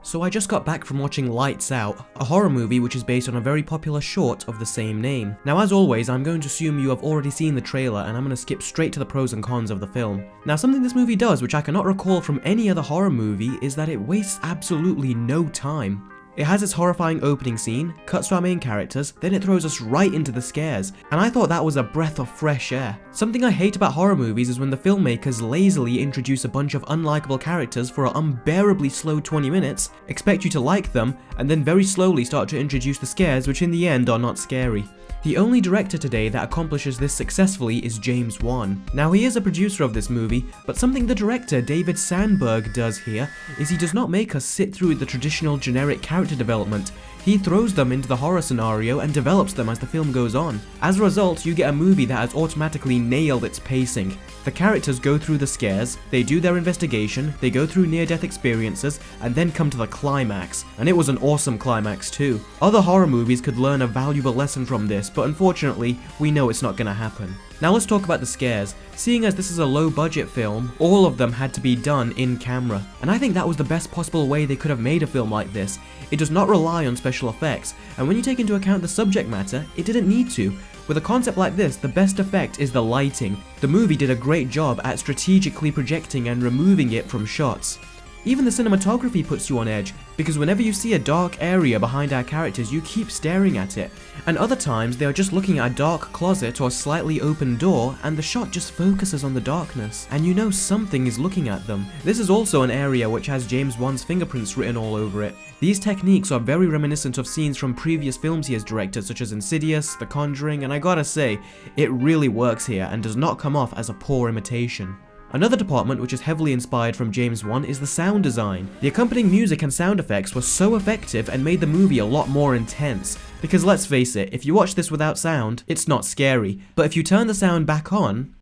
So I just got back from watching Lights Out, a horror movie which is based on a very popular short of the same name. Now as always, I'm going to assume you have already seen the trailer and I'm going to skip straight to the pros and cons of the film. Now something this movie does which I cannot recall from any other horror movie is that it wastes absolutely no time. It has its horrifying opening scene, cuts to our main characters, then it throws us right into the scares, and I thought that was a breath of fresh air. Something I hate about horror movies is when the filmmakers lazily introduce a bunch of unlikable characters for an unbearably slow 20 minutes, expect you to like them, and then very slowly start to introduce the scares which in the end are not scary. The only director today that accomplishes this successfully is James Wan. Now he is a producer of this movie, but something the director David Sandberg does here is he does not make us sit through the traditional generic character development. He throws them into the horror scenario and develops them as the film goes on. As a result, you get a movie that has automatically nailed its pacing. The characters go through the scares, they do their investigation, they go through near-death experiences, and then come to the climax. And it was an awesome climax too. Other horror movies could learn a valuable lesson from this, but unfortunately, we know it's not gonna happen. Now let's talk about the scares. Seeing as this is a low-budget film, all of them had to be done in camera. And I think that was the best possible way they could have made a film like this. It does not rely on special effects, and when you take into account the subject matter, it didn't need to. With a concept like this, the best effect is the lighting. The movie did a great job at strategically projecting and removing it from shots. Even the cinematography puts you on edge, because whenever you see a dark area behind our characters, you keep staring at it. And other times, they are just looking at a dark closet or slightly open door, and the shot just focuses on the darkness, and you know something is looking at them. This is also an area which has James Wan's fingerprints written all over it. These techniques are very reminiscent of scenes from previous films he has directed, such as Insidious, The Conjuring, and I gotta say, it really works here and does not come off as a poor imitation. Another department which is heavily inspired from James Wan is the sound design. The accompanying music and sound effects were so effective and made the movie a lot more intense. Because let's face it, if you watch this without sound, it's not scary. But if you turn the sound back on,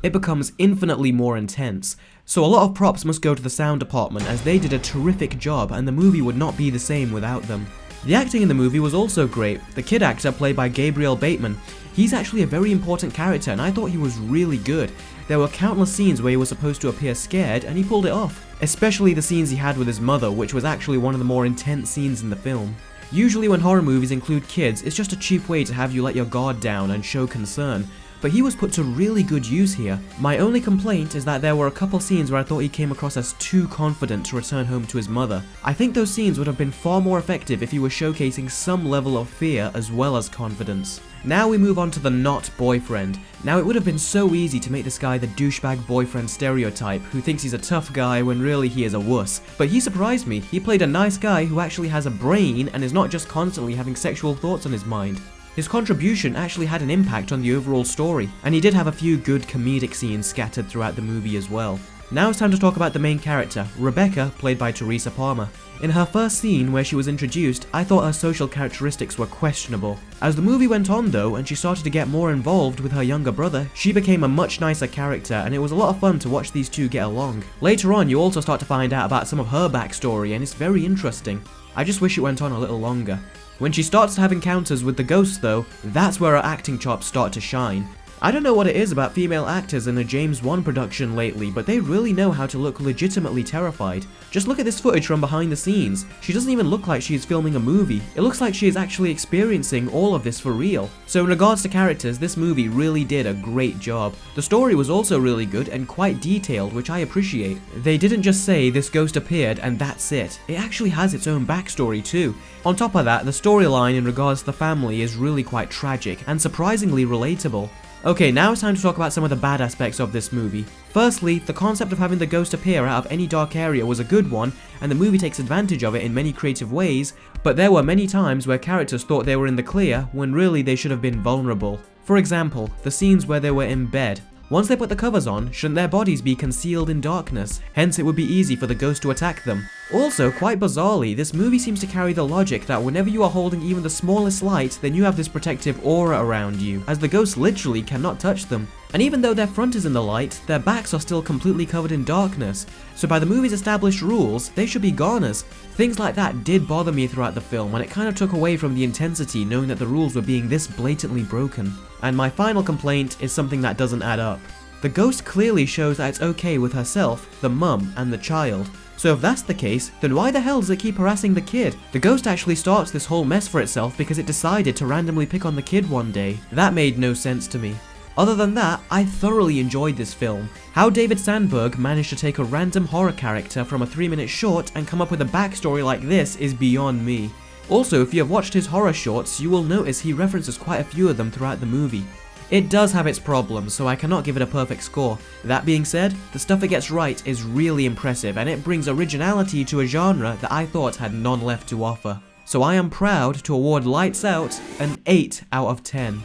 it becomes infinitely more intense. So a lot of props must go to the sound department as they did a terrific job and the movie would not be the same without them. The acting in the movie was also great. The kid actor played by Gabriel Bateman, he's actually a very important character and I thought he was really good. There were countless scenes where he was supposed to appear scared and he pulled it off. Especially the scenes he had with his mother, which was actually one of the more intense scenes in the film. Usually when horror movies include kids, it's just a cheap way to have you let your guard down and show concern. But he was put to really good use here. My only complaint is that there were a couple scenes where I thought he came across as too confident to return home to his mother. I think those scenes would have been far more effective if he was showcasing some level of fear as well as confidence. Now we move on to the not boyfriend. Now it would have been so easy to make this guy the douchebag boyfriend stereotype who thinks he's a tough guy when really he is a wuss. But he surprised me. He played a nice guy who actually has a brain and is not just constantly having sexual thoughts on his mind. His contribution actually had an impact on the overall story, and he did have a few good comedic scenes scattered throughout the movie as well. Now it's time to talk about the main character, Rebecca, played by Teresa Palmer. In her first scene where she was introduced, I thought her social characteristics were questionable. As the movie went on though, and she started to get more involved with her younger brother, she became a much nicer character and it was a lot of fun to watch these two get along. Later on, you also start to find out about some of her backstory and it's very interesting. I just wish it went on a little longer. When she starts to have encounters with the ghosts though, that's where her acting chops start to shine. I don't know what it is about female actors in a James Wan production lately, but they really know how to look legitimately terrified. Just look at this footage from behind the scenes. She doesn't even look like she is filming a movie. It looks like she is actually experiencing all of this for real. So in regards to characters, this movie really did a great job. The story was also really good and quite detailed, which I appreciate. They didn't just say this ghost appeared and that's it. It actually has its own backstory too. On top of that, the storyline in regards to the family is really quite tragic and surprisingly relatable. Okay, now it's time to talk about some of the bad aspects of this movie. Firstly, the concept of having the ghost appear out of any dark area was a good one, and the movie takes advantage of it in many creative ways, but there were many times where characters thought they were in the clear when really they should have been vulnerable. For example, the scenes where they were in bed. Once they put the covers on, shouldn't their bodies be concealed in darkness? Hence it would be easy for the ghost to attack them. Also, quite bizarrely, this movie seems to carry the logic that whenever you are holding even the smallest light, then you have this protective aura around you, as the ghosts literally cannot touch them. And even though their front is in the light, their backs are still completely covered in darkness. So by the movie's established rules, they should be goners. Things like that did bother me throughout the film, and it kind of took away from the intensity knowing that the rules were being this blatantly broken. And my final complaint is something that doesn't add up. The ghost clearly shows that it's okay with herself, the mum, and the child. So if that's the case, then why the hell does it keep harassing the kid? The ghost actually starts this whole mess for itself because it decided to randomly pick on the kid one day. That made no sense to me. Other than that, I thoroughly enjoyed this film. How David Sandberg managed to take a random horror character from a 3-minute short and come up with a backstory like this is beyond me. Also, if you have watched his horror shorts, you will notice he references quite a few of them throughout the movie. It does have its problems, so I cannot give it a perfect score. That being said, the stuff it gets right is really impressive, and it brings originality to a genre that I thought had none left to offer. So I am proud to award Lights Out an 8 out of 10.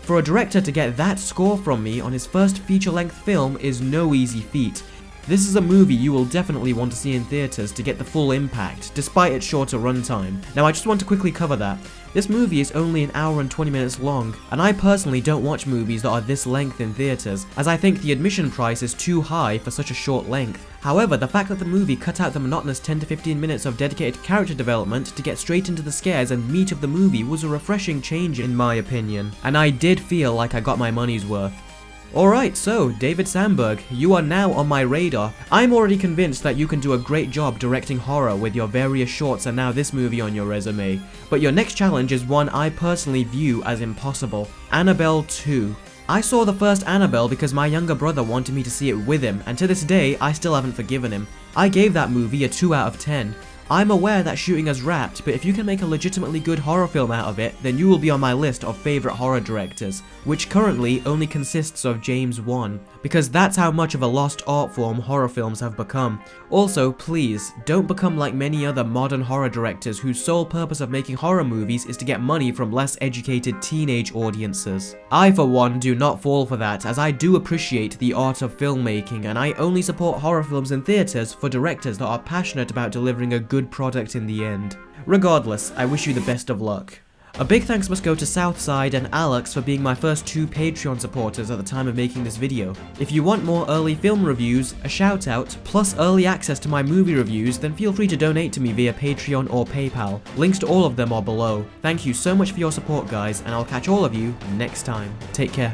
For a director to get that score from me on his first feature-length film is no easy feat. This is a movie you will definitely want to see in theaters to get the full impact, despite its shorter runtime. Now I just want to quickly cover that. This movie is only an hour and 20 minutes long, and I personally don't watch movies that are this length in theaters, as I think the admission price is too high for such a short length. However, the fact that the movie cut out the monotonous 10 to 15 minutes of dedicated character development to get straight into the scares and meat of the movie was a refreshing change in my opinion, and I did feel like I got my money's worth. Alright, so David Sandberg, you are now on my radar. I'm already convinced that you can do a great job directing horror with your various shorts and now this movie on your resume. But your next challenge is one I personally view as impossible. Annabelle 2. I saw the first Annabelle because my younger brother wanted me to see it with him, and to this day, I still haven't forgiven him. I gave that movie a 2 out of 10. I'm aware that shooting has wrapped, but if you can make a legitimately good horror film out of it, then you will be on my list of favourite horror directors, which currently only consists of James Wan, because that's how much of a lost art form horror films have become. Also, please, don't become like many other modern horror directors whose sole purpose of making horror movies is to get money from less educated teenage audiences. I, for one, do not fall for that, as I do appreciate the art of filmmaking, and I only support horror films in theatres for directors that are passionate about delivering a good product in the end. Regardless, I wish you the best of luck. A big thanks must go to Southside and Alex for being my first 2 Patreon supporters at the time of making this video. If you want more early film reviews, a shout out, plus early access to my movie reviews, then feel free to donate to me via Patreon or PayPal. Links to all of them are below. Thank you so much for your support guys, and I'll catch all of you next time. Take care.